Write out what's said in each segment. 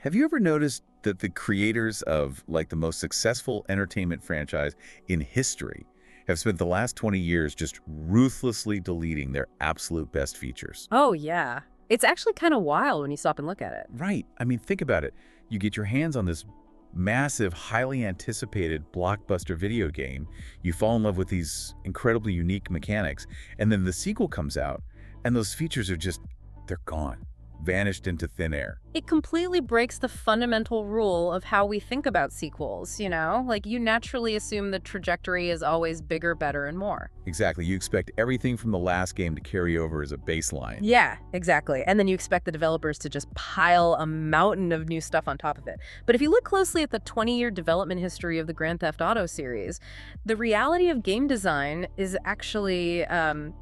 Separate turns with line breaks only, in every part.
Have you ever noticed that the creators of like the most successful entertainment franchise in history have spent the last 20 years just ruthlessly deleting their absolute best features?
Oh, yeah. It's actually kind of wild when you stop and look at it.
Right. I mean, think about it. You get your hands on this massive, highly anticipated blockbuster video game. You fall in love with these incredibly unique mechanics, and then the sequel comes out, and those features are just, they're gone, vanished into thin air.
It completely breaks the fundamental rule of how we think about sequels, you know? Like, you naturally assume the trajectory is always bigger, better, and more.
Exactly. You expect everything from the last game to carry over as a baseline.
Yeah, exactly. And then you expect the developers to just pile a mountain of new stuff on top of it. But if you look closely at the 20-year development history of the Grand Theft Auto series, the reality of game design is actually,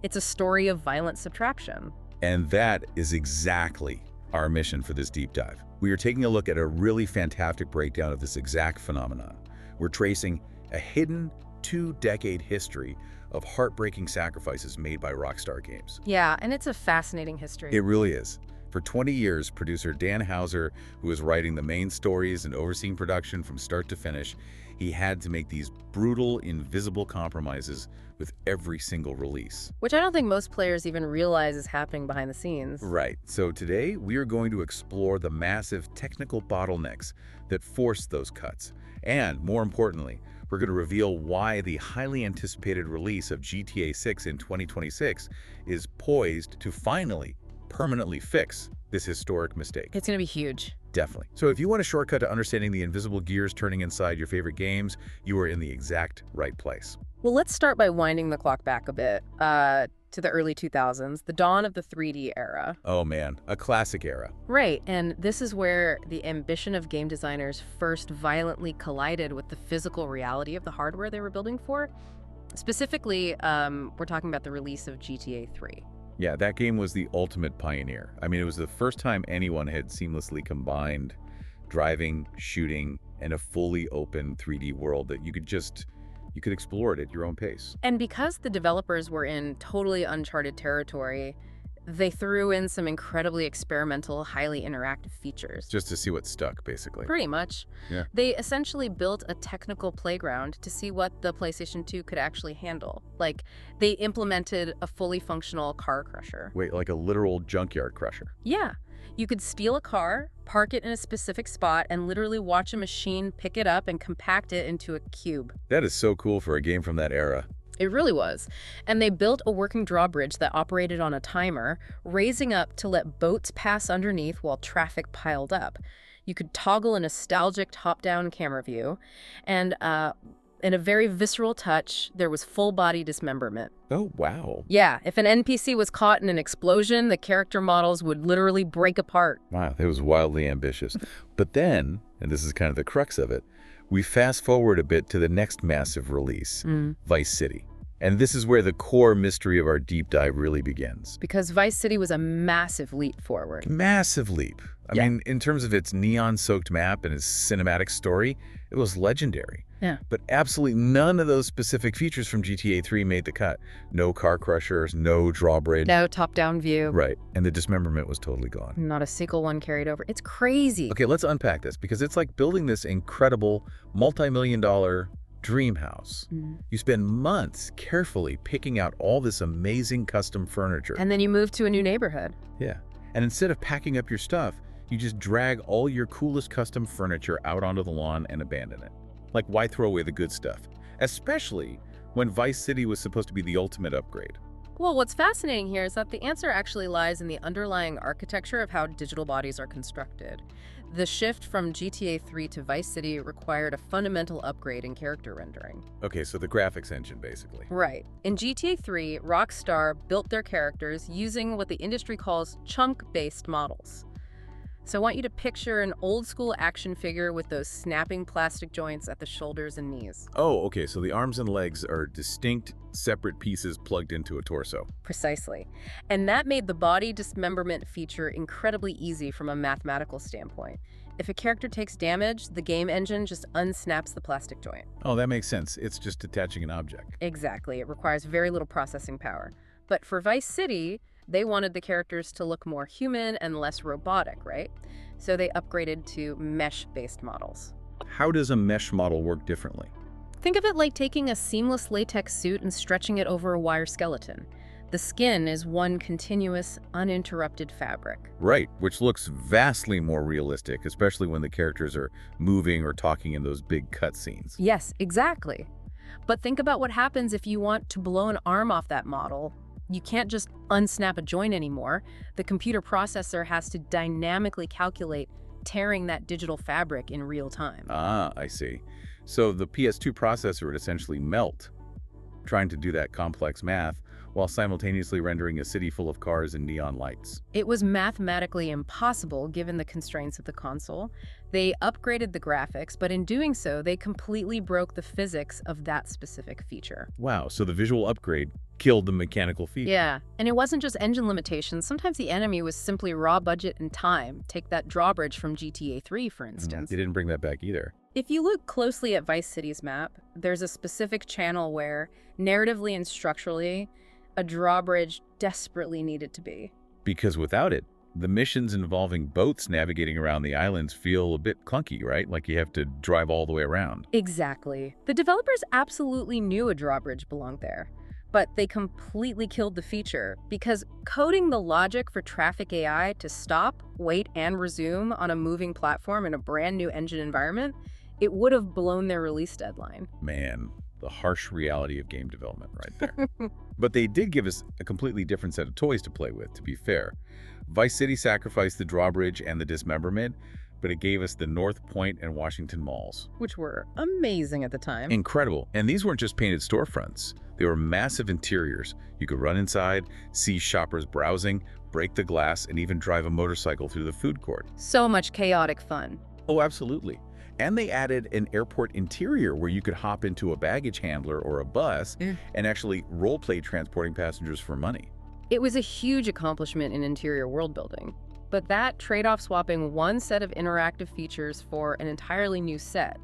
it's a story of violent subtraction.
And that is exactly our mission for this deep dive. We are taking a look at a really fantastic breakdown of this exact phenomenon. We're tracing a hidden 2-decade history of heartbreaking sacrifices made by Rockstar Games.
Yeah, and it's a fascinating history.
It really is. For 20 years, producer Dan Houser, who was writing the main stories and overseeing production from start to finish, he had to make these brutal, invisible compromises with every single release.
Which I don't think most players even realize is happening behind the scenes.
Right. So today, we are going to explore the massive technical bottlenecks that forced those cuts. And more importantly, we're going to reveal why the highly anticipated release of GTA 6 in 2026 is poised to finally permanently fix this historic mistake.
It's going to be huge.
Definitely. So if you want a shortcut to understanding the invisible gears turning inside your favorite games, you are in the exact right place.
Well, let's start by winding the clock back a bit to the early 2000s, the dawn of the 3D era.
Oh man, a classic era.
Right, and this is where the ambition of game designers first violently collided with the physical reality of the hardware they were building for. Specifically, we're talking about the release of GTA 3.
Yeah, that game was the ultimate pioneer. I mean, it was the first time anyone had seamlessly combined driving, shooting, and a fully open 3D world that you could explore it at your own pace.
And because the developers were in totally uncharted territory, they threw in some incredibly experimental, highly interactive features.
Just to see what stuck, basically.
Pretty much.
Yeah.
They essentially built a technical playground to see what the PlayStation 2 could actually handle. Like, they implemented a fully functional car crusher.
Wait, like a literal junkyard crusher?
Yeah. You could steal a car, park it in a specific spot, and literally watch a machine pick it up and compact it into a cube.
That is so cool for a game from that era.
It really was. And they built a working drawbridge that operated on a timer, raising up to let boats pass underneath while traffic piled up. You could toggle a nostalgic top-down camera view, and in a very visceral touch, there was full-body dismemberment.
Oh, wow.
Yeah, if an NPC was caught in an explosion, the character models would literally break apart.
Wow, that was wildly ambitious. But then, and this is kind of the crux of it, we fast forward a bit to the next massive release, Vice City. And this is where the core mystery of our deep dive really begins.
Because Vice City was a massive leap forward.
Massive leap. I mean, in terms of its neon-soaked map and its cinematic story, it was legendary.
Yeah.
But absolutely none of those specific features from GTA 3 made the cut. No car crushers, no drawbridge.
No top-down view.
Right. And the dismemberment was totally gone.
Not a single one carried over. It's crazy.
Okay, let's unpack this, because it's like building this incredible multi-million-dollar dream house. You spend months carefully picking out all this amazing custom furniture.
And then you move to a new neighborhood.
Yeah. And instead of packing up your stuff, you just drag all your coolest custom furniture out onto the lawn and abandon it. Like, why throw away the good stuff? Especially when Vice City was supposed to be the ultimate upgrade.
Well, what's fascinating here is that the answer actually lies in the underlying architecture of how digital bodies are constructed. The shift from GTA 3 to Vice City required a fundamental upgrade in character rendering.
Okay, so the graphics engine, basically.
Right. In GTA 3, Rockstar built their characters using what the industry calls chunk-based models. So I want you to picture an old-school action figure with those snapping plastic joints at the shoulders and knees.
Oh, okay, so the arms and legs are distinct, separate pieces plugged into a torso.
Precisely. And that made the body dismemberment feature incredibly easy from a mathematical standpoint. If a character takes damage, the game engine just unsnaps the plastic joint.
Oh, that makes sense. It's just detaching an object.
Exactly. It requires very little processing power. But for Vice City, they wanted the characters to look more human and less robotic, right? so they upgraded to mesh-based models.
How does a mesh model work differently?
Think of it like taking a seamless latex suit and stretching it over a wire skeleton. The skin is one continuous, uninterrupted fabric.
Right, which looks vastly more realistic, especially when the characters are moving or talking in those big cutscenes.
Yes, exactly. But think about what happens if you want to blow an arm off that model. You can't just unsnap a joint anymore. The computer processor has to dynamically calculate tearing that digital fabric in real time.
Ah, I see. So the PS2 processor would essentially melt, trying to do that complex math while simultaneously rendering a city full of cars and neon lights.
It was mathematically impossible given the constraints of the console. They upgraded the graphics, but in doing so, they completely broke the physics of that specific feature.
Wow, so the visual upgrade killed the mechanical feature.
Yeah, and it wasn't just engine limitations. Sometimes the enemy was simply raw budget and time. Take that drawbridge from GTA 3, for instance.
They didn't bring that back either.
If you look closely at Vice City's map, there's a specific channel where, narratively and structurally, a drawbridge desperately needed to be.
Because without it, the missions involving boats navigating around the islands feel a bit clunky, right? Like you have to drive all the way around.
Exactly. The developers absolutely knew a drawbridge belonged there, but they completely killed the feature because coding the logic for traffic AI to stop, wait, and resume on a moving platform in a brand new engine environment, it would have blown their release deadline.
Man, the harsh reality of game development right there. But they did give us a completely different set of toys to play with, to be fair. Vice City sacrificed the drawbridge and the dismemberment, but it gave us the North Point and Washington malls.
Which were amazing at the time.
Incredible. And these weren't just painted storefronts. They were massive interiors. You could run inside, see shoppers browsing, break the glass, and even drive a motorcycle through the food court.
So much chaotic fun.
Oh, absolutely. And they added an airport interior where you could hop into a baggage handler or a bus and actually role-play transporting passengers for money.
It was a huge accomplishment in interior world building. But that trade-off swapping one set of interactive features for an entirely new set,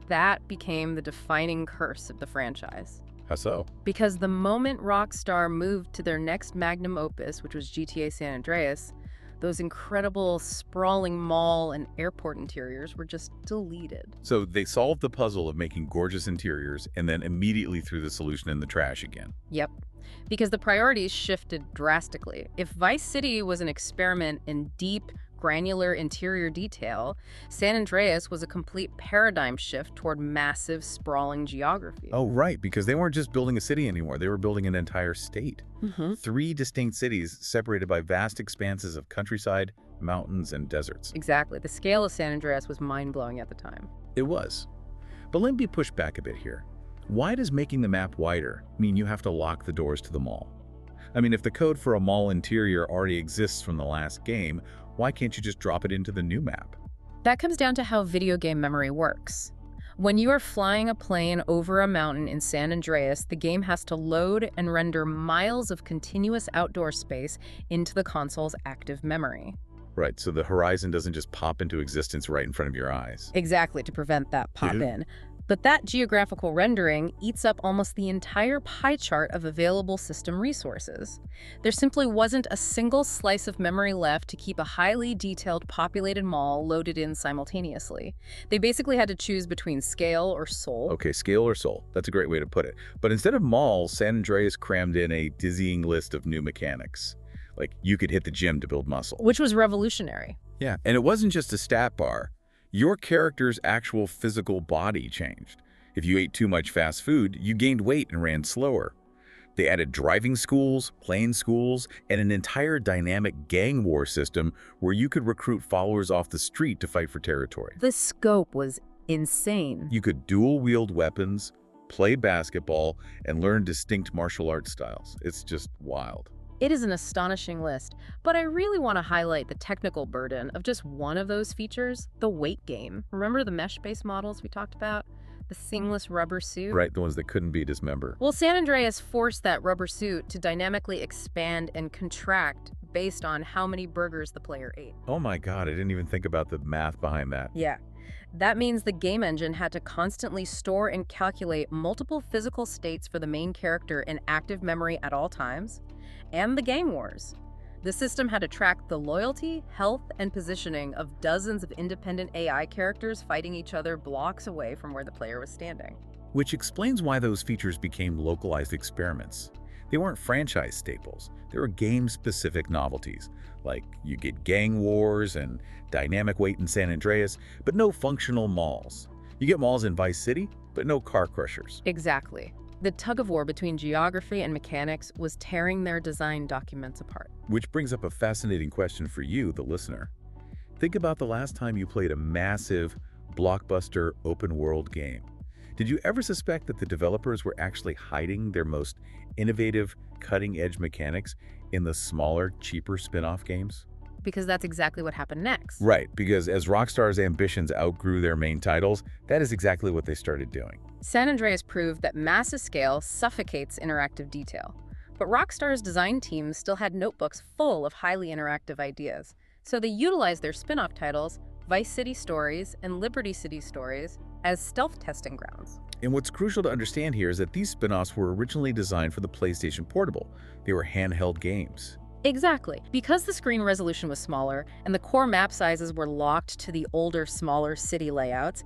that became the defining curse of the franchise.
How so?
Because the moment Rockstar moved to their next magnum opus, which was GTA San Andreas, those incredible sprawling mall and airport interiors were just deleted.
So they solved the puzzle of making gorgeous interiors and then immediately threw the solution in the trash again.
Yep. Because the priorities shifted drastically. If Vice City was an experiment in deep, granular interior detail, San Andreas was a complete paradigm shift toward massive, sprawling geography.
Oh, right, because they weren't just building a city anymore. They were building an entire state. 3 distinct cities separated by vast expanses of countryside, mountains, and deserts.
Exactly. The scale of San Andreas was mind-blowing at the time.
It was. But let me push back a bit here. Why does making the map wider mean you have to lock the doors to the mall? I mean, if the code for a mall interior already exists from the last game, why can't you just drop it into the new map?
That comes down to how video game memory works. When you are flying a plane over a mountain in San Andreas, the game has to load and render miles of continuous outdoor space into the console's active memory.
Right, so the horizon doesn't just pop into existence right in front of your eyes.
Exactly, to prevent that pop-in. But that geographical rendering eats up almost the entire pie chart of available system resources. There simply wasn't a single slice of memory left to keep a highly detailed populated mall loaded in simultaneously. They basically had to choose between scale or soul.
Okay, scale or soul. That's a great way to put it. But instead of malls, San Andreas crammed in a dizzying list of new mechanics. Like, you could hit the gym to build muscle.
Which was revolutionary.
Yeah, and it wasn't just a stat bar. Your character's actual physical body changed. If you ate too much fast food, you gained weight and ran slower. They added driving schools, playing schools, and an entire dynamic gang war system where you could recruit followers off the street to fight for territory.
The scope was insane.
You could dual-wield weapons, play basketball, and learn distinct martial arts styles. It's just wild.
It is an astonishing list, but I really want to highlight the technical burden of just one of those features, the weight gain. Remember the mesh-based models we talked about? The seamless rubber suit?
Right, the ones that couldn't be dismembered.
Well, San Andreas forced that rubber suit to dynamically expand and contract based on how many burgers the player ate.
Oh my god, I didn't even think about the math behind that.
Yeah. That means the game engine had to constantly store and calculate multiple physical states for the main character in active memory at all times. And the gang wars. The system had to track the loyalty, health, and positioning of dozens of independent AI characters fighting each other blocks away from where the player was standing.
Which explains why those features became localized experiments. They weren't franchise staples. They were game-specific novelties, like you get gang wars and dynamic weight in San Andreas, but no functional malls. You get malls in Vice City, but no car crushers.
Exactly. The tug-of-war between geography and mechanics was tearing their design documents apart.
Which brings up a fascinating question for you, the listener. Think about the last time you played a massive, blockbuster, open-world game. Did you ever suspect that the developers were actually hiding their most innovative, cutting-edge mechanics in the smaller, cheaper spin-off games?
Because that's exactly what happened next.
Right, because as Rockstar's ambitions outgrew their main titles, that is exactly what they started doing.
San Andreas proved that massive scale suffocates interactive detail. But Rockstar's design teams still had notebooks full of highly interactive ideas. So they utilized their spin-off titles, Vice City Stories and Liberty City Stories, as stealth testing grounds.
And what's crucial to understand here is that these spin-offs were originally designed for the PlayStation Portable. They were handheld games.
Exactly. Because the screen resolution was smaller and the core map sizes were locked to the older, smaller city layouts,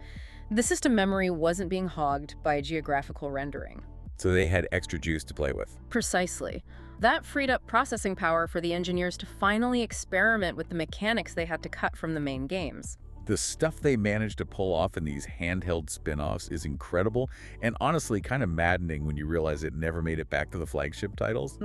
the system memory wasn't being hogged by geographical rendering.
So they had extra juice to play with.
Precisely. That freed up processing power for the engineers to finally experiment with the mechanics they had to cut from the main games.
The stuff they managed to pull off in these handheld spin-offs is incredible and honestly kind of maddening when you realize it never made it back to the flagship titles.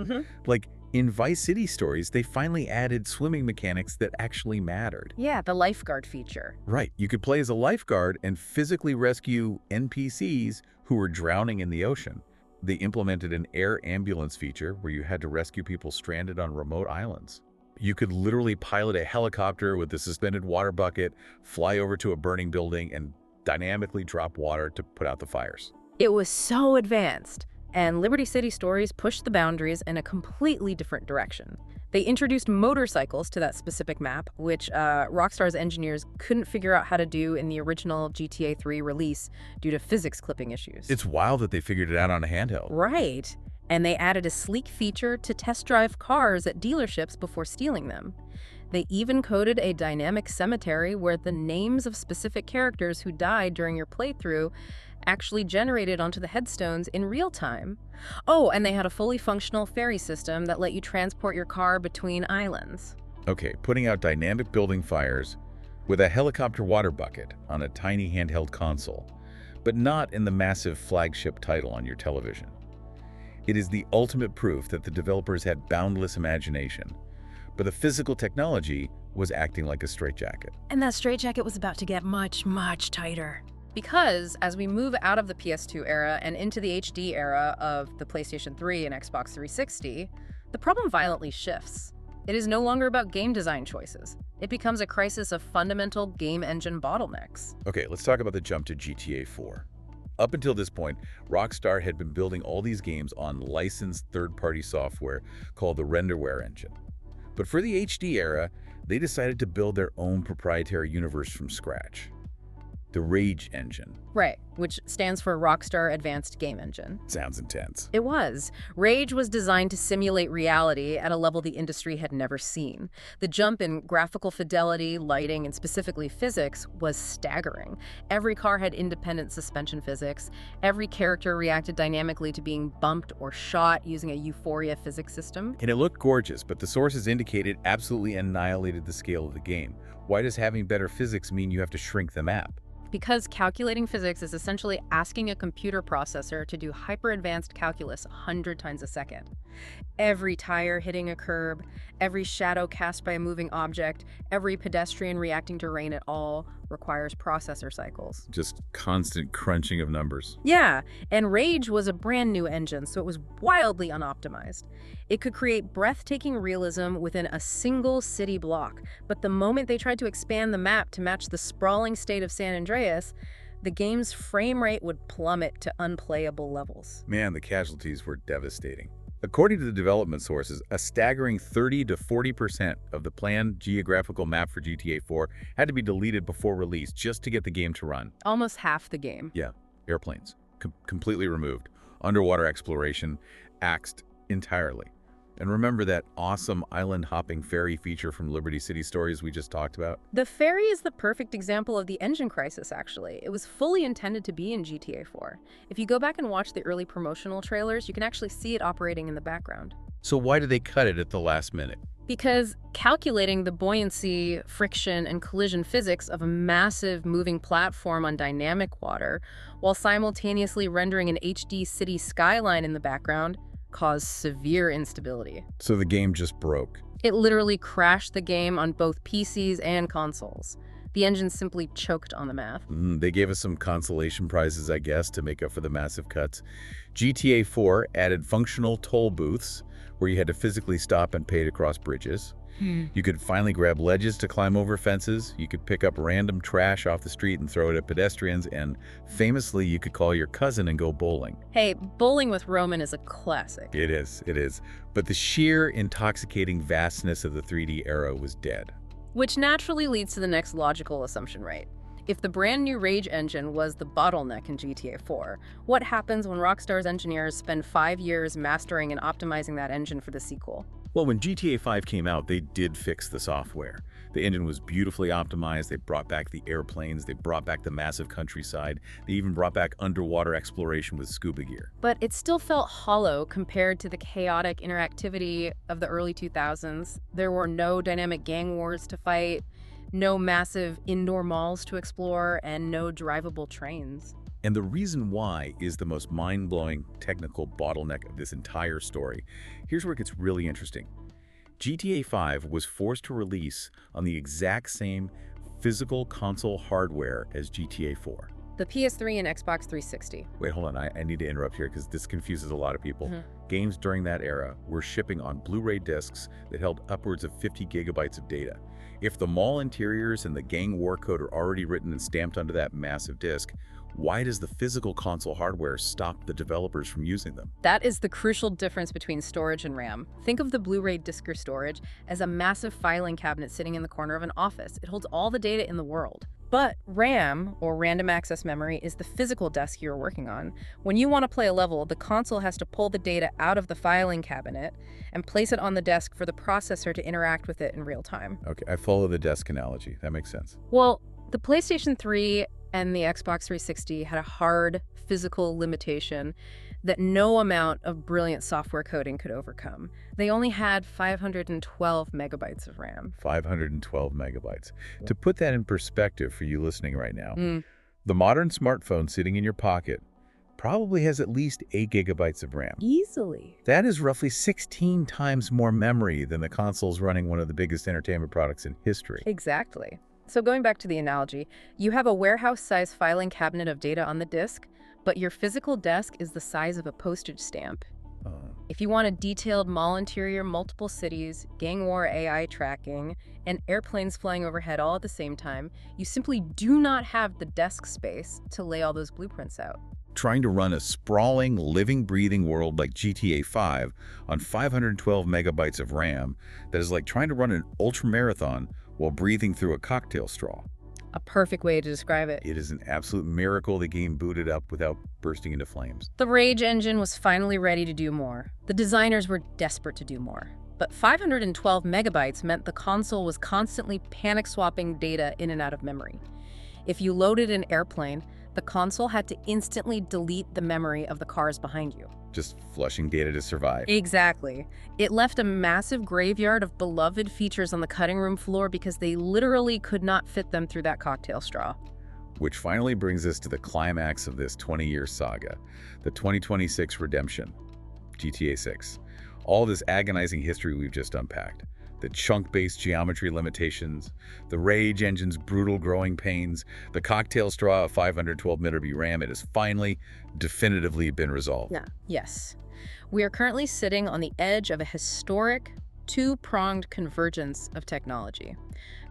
Like, in Vice City Stories, they finally added swimming mechanics that actually mattered.
Yeah, the lifeguard feature.
Right, you could play as a lifeguard and physically rescue NPCs who were drowning in the ocean. They implemented an air ambulance feature where you had to rescue people stranded on remote islands. You could literally pilot a helicopter with a suspended water bucket, fly over to a burning building, and dynamically drop water to put out the fires.
It was so advanced, and Liberty City Stories pushed the boundaries in a completely different direction. They introduced motorcycles to that specific map, which Rockstar's engineers couldn't figure out how to do in the original GTA 3 release due to physics clipping issues.
It's wild that they figured it out on a handheld.
Right. And they added a sleek feature to test drive cars at dealerships before stealing them. They even coded a dynamic cemetery where the names of specific characters who died during your playthrough actually generated onto the headstones in real time. Oh, and they had a fully functional ferry system that let you transport your car between islands.
Okay, putting out dynamic building fires with a helicopter water bucket on a tiny handheld console, but not in the massive flagship title on your television. It is the ultimate proof that the developers had boundless imagination, but the physical technology was acting like a straitjacket.
And that straitjacket was about to get much, much tighter. Because as we move out of the PS2 era and into the HD era of the PlayStation 3 and Xbox 360, the problem violently shifts. It is no longer about game design choices. It becomes a crisis of fundamental game engine bottlenecks.
Okay, let's talk about the jump to GTA 4. Up until this point, Rockstar had been building all these games on licensed third-party software called the Renderware engine. But for the HD era, they decided to build their own proprietary universe from scratch. The Rage engine.
Right, which stands for Rockstar Advanced Game Engine.
Sounds intense.
It was. Rage was designed to simulate reality at a level the industry had never seen. The jump in graphical fidelity, lighting, and specifically physics was staggering. Every car had independent suspension physics. Every character reacted dynamically to being bumped or shot using a euphoria physics system.
And it looked gorgeous, but the sources indicate it absolutely annihilated the scale of the game. Why does having better physics mean you have to shrink the map?
Because calculating physics is essentially asking a computer processor to do hyper-advanced calculus 100 times a second. Every tire hitting a curb, every shadow cast by a moving object, every pedestrian reacting to rain at all requires processor cycles.
Just constant crunching of numbers.
Yeah, and Rage was a brand new engine, so it was wildly unoptimized. It could create breathtaking realism within a single city block, but the moment they tried to expand the map to match the sprawling state of San Andreas, the game's frame rate would plummet to unplayable levels.
Man, the casualties were devastating. According to the development sources, a staggering 30 to 40% of the planned geographical map for GTA 4 had to be deleted before release just to get the game to run.
Almost half the game.
Yeah, airplanes, completely removed. Underwater exploration, axed entirely. And remember that awesome island-hopping ferry feature from Liberty City Stories we just talked about?
The ferry is the perfect example of the engine crisis, actually. It was fully intended to be in GTA 4. If you go back and watch the early promotional trailers, you can actually see it operating in the background.
So why did they cut it at the last minute?
Because calculating the buoyancy, friction, and collision physics of a massive moving platform on dynamic water, while simultaneously rendering an HD city skyline in the background, caused severe instability.
So the game just broke.
It literally crashed the game on both PCs and consoles. The engine simply choked on the math.
They gave us some consolation prizes, I guess, to make up for the massive cuts. GTA 4 added functional toll booths, where you had to physically stop and pay to cross bridges. You could finally grab ledges to climb over fences. You could pick up random trash off the street and throw it at pedestrians. And famously, you could call your cousin and go bowling.
Hey, bowling with Roman is a classic.
It is, it is. But the sheer intoxicating vastness of the 3D era was dead.
Which naturally leads to the next logical assumption, right? If the brand new Rage engine was the bottleneck in GTA 4, what happens when Rockstar's engineers spend 5 years mastering and optimizing that engine for the sequel?
Well, when GTA 5 came out, they did fix the software. The engine was beautifully optimized. They brought back the airplanes. They brought back the massive countryside. They even brought back underwater exploration with scuba gear.
But it still felt hollow compared to the chaotic interactivity of the early 2000s. There were no dynamic gang wars to fight, no massive indoor malls to explore, and no drivable trains.
And the reason why is the most mind-blowing technical bottleneck of this entire story. Here's where it gets really interesting. GTA 5 was forced to release on the exact same physical console hardware as GTA 4.
The PS3 and Xbox 360.
Wait, hold on. I need to interrupt here because this confuses a lot of people. Games during that era were shipping on Blu-ray discs that held upwards of 50 gigabytes of data. If the mall interiors and the gang war code are already written and stamped onto that massive disc, why does the physical console hardware stop the developers from using them?
That is the crucial difference between storage and RAM. Think of the Blu-ray disc or storage as a massive filing cabinet sitting in the corner of an office. It holds all the data in the world. But RAM, or random access memory, is the physical disk you're working on. When you want to play a level, the console has to pull the data out of the filing cabinet and place it on the desk for the processor to interact with it in real time.
Okay, I follow the desk analogy. That makes sense.
Well, the PlayStation 3 and the Xbox 360 had a hard physical limitation that no amount of brilliant software coding could overcome. They only had 512 megabytes of RAM.
512 megabytes. To put that in perspective for you listening right now, the modern smartphone sitting in your pocket probably has at least 8 gigabytes of RAM.
Easily.
That is roughly 16 times more memory than the consoles running one of the biggest entertainment products in history.
Exactly. So going back to the analogy, you have a warehouse-sized filing cabinet of data on the disk, but your physical desk is the size of a postage stamp. If you want a detailed mall interior, multiple cities, gang war AI tracking, and airplanes flying overhead all at the same time, you simply do not have the desk space to lay all those blueprints out.
Trying to run a sprawling, living, breathing world like GTA 5 on 512 megabytes of RAM, that is like trying to run an ultramarathon while breathing through a cocktail straw.
A perfect way to describe it.
It is an absolute miracle the game booted up without bursting into flames.
The Rage engine was finally ready to do more. The designers were desperate to do more. But 512 megabytes meant the console was constantly panic-swapping data in and out of memory. If you loaded an airplane, the console had to instantly delete the memory of the cars behind you.
Just flushing data to survive.
Exactly. It left a massive graveyard of beloved features on the cutting room floor because they literally could not fit them through that cocktail straw.
Which finally brings us to the climax of this 20-year saga, the 2026 redemption, GTA 6. All this agonizing history we've just unpacked. The chunk-based geometry limitations, the Rage engine's brutal growing pains, the cocktail straw of 512 MB RAM, it has finally, definitively been resolved.
Yeah. Yes. We are currently sitting on the edge of a historic, two-pronged convergence of technology.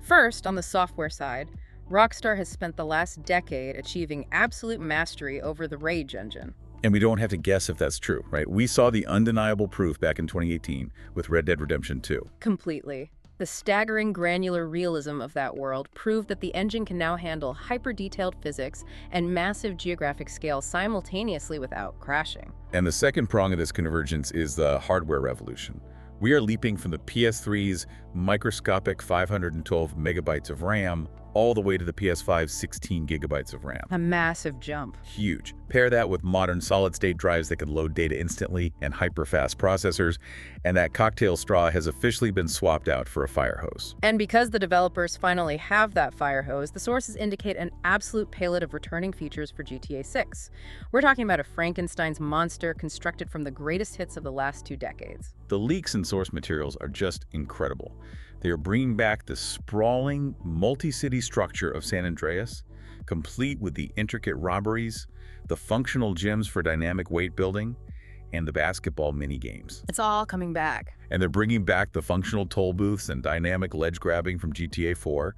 First, on the software side, Rockstar has spent the last decade achieving absolute mastery over the Rage engine.
And we don't have to guess if that's true, right? We saw the undeniable proof back in 2018 with Red Dead Redemption 2.
Completely. The staggering granular realism of that world proved that the engine can now handle hyper-detailed physics and massive geographic scale simultaneously without crashing.
And the second prong of this convergence is the hardware revolution. We are leaping from the PS3's microscopic 512 megabytes of RAM all the way to the PS5's 16 gigabytes of RAM.
A massive jump.
Huge. Pair that with modern solid-state drives that can load data instantly and hyper-fast processors, and that cocktail straw has officially been swapped out for a fire hose.
And because the developers finally have that fire hose, the sources indicate an absolute palette of returning features for GTA 6. We're talking about a Frankenstein's monster constructed from the greatest hits of the last 2 decades.
The leaks and source materials are just incredible. They are bringing back the sprawling, multi-city structure of San Andreas, complete with the intricate robberies, the functional gyms for dynamic weight building, and the basketball mini-games.
It's all coming back.
And they're bringing back the functional toll booths and dynamic ledge grabbing from GTA 4.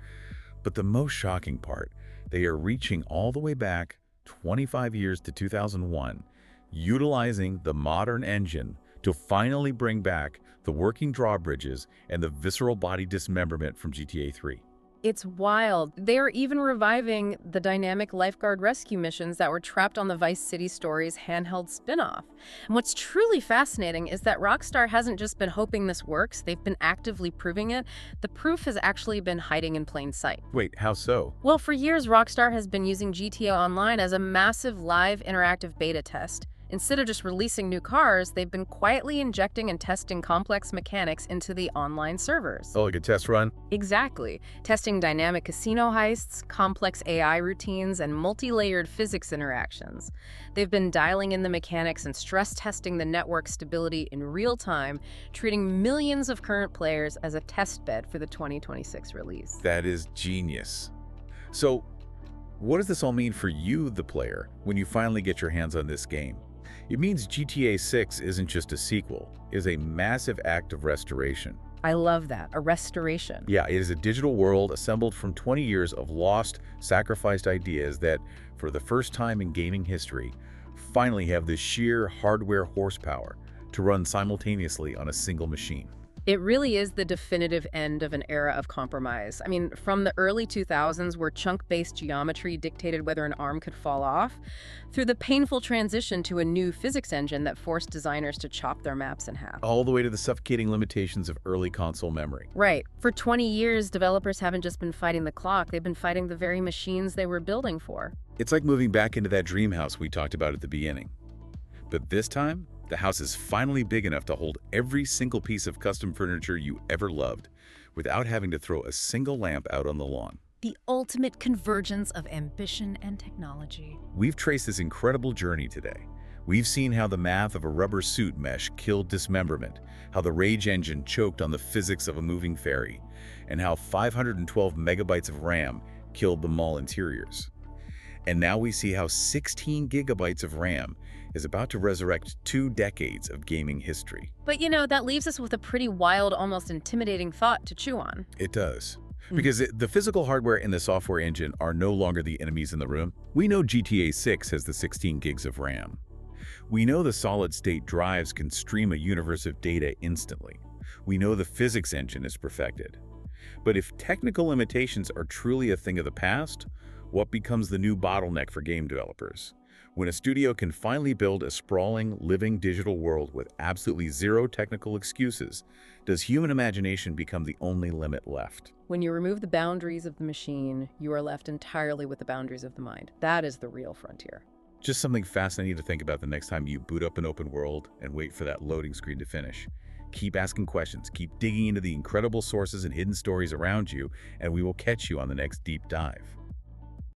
But the most shocking part, they are reaching all the way back 25 years to 2001, utilizing the modern engine to finally bring back the working drawbridges and the visceral body dismemberment from GTA 3.
It's wild. They are even reviving the dynamic lifeguard rescue missions that were trapped on the Vice City Stories handheld spin-off. And what's truly fascinating is that Rockstar hasn't just been hoping this works, they've been actively proving it. The proof has actually been hiding in plain sight.
Wait, how so?
Well, for years, Rockstar has been using GTA Online as a massive live interactive beta test. Instead of just releasing new cars, they've been quietly injecting and testing complex mechanics into the online servers.
Oh, like a test run?
Exactly. Testing dynamic casino heists, complex AI routines, and multi-layered physics interactions. They've been dialing in the mechanics and stress testing the network stability in real time, treating millions of current players as a test bed for the 2026 release.
That is genius. So, what does this all mean for you, the player, when you finally get your hands on this game? It means GTA 6 isn't just a sequel, it is a massive act of restoration.
I love that, a restoration.
Yeah, it is a digital world assembled from 20 years of lost, sacrificed ideas that, for the first time in gaming history, finally have the sheer hardware horsepower to run simultaneously on a single machine.
It really is the definitive end of an era of compromise. I mean, from the early 2000s, where chunk-based geometry dictated whether an arm could fall off, through the painful transition to a new physics engine that forced designers to chop their maps in half.
All the way to the suffocating limitations of early console memory.
Right. For 20 years, developers haven't just been fighting the clock, they've been fighting the very machines they were building for.
It's like moving back into that dream house we talked about at the beginning. But this time, the house is finally big enough to hold every single piece of custom furniture you ever loved, without having to throw a single lamp out on the lawn.
The ultimate convergence of ambition and technology.
We've traced this incredible journey today. We've seen how the math of a rubber suit mesh killed dismemberment, how the Rage engine choked on the physics of a moving ferry, and how 512 megabytes of RAM killed the mall interiors. And now we see how 16 gigabytes of RAM is about to resurrect 2 decades of gaming history.
But that leaves us with a pretty wild, almost intimidating thought to chew on.
It does. Because the physical hardware and the software engine are no longer the enemies in the room. We know GTA 6 has the 16 gigs of RAM. We know the solid-state drives can stream a universe of data instantly. We know the physics engine is perfected. But if technical limitations are truly a thing of the past, what becomes the new bottleneck for game developers? When a studio can finally build a sprawling, living digital world with absolutely zero technical excuses, does human imagination become the only limit left?
When you remove the boundaries of the machine, you are left entirely with the boundaries of the mind. That is the real frontier.
Just something fascinating to think about the next time you boot up an open world and wait for that loading screen to finish. Keep asking questions, keep digging into the incredible sources and hidden stories around you, and we will catch you on the next deep dive.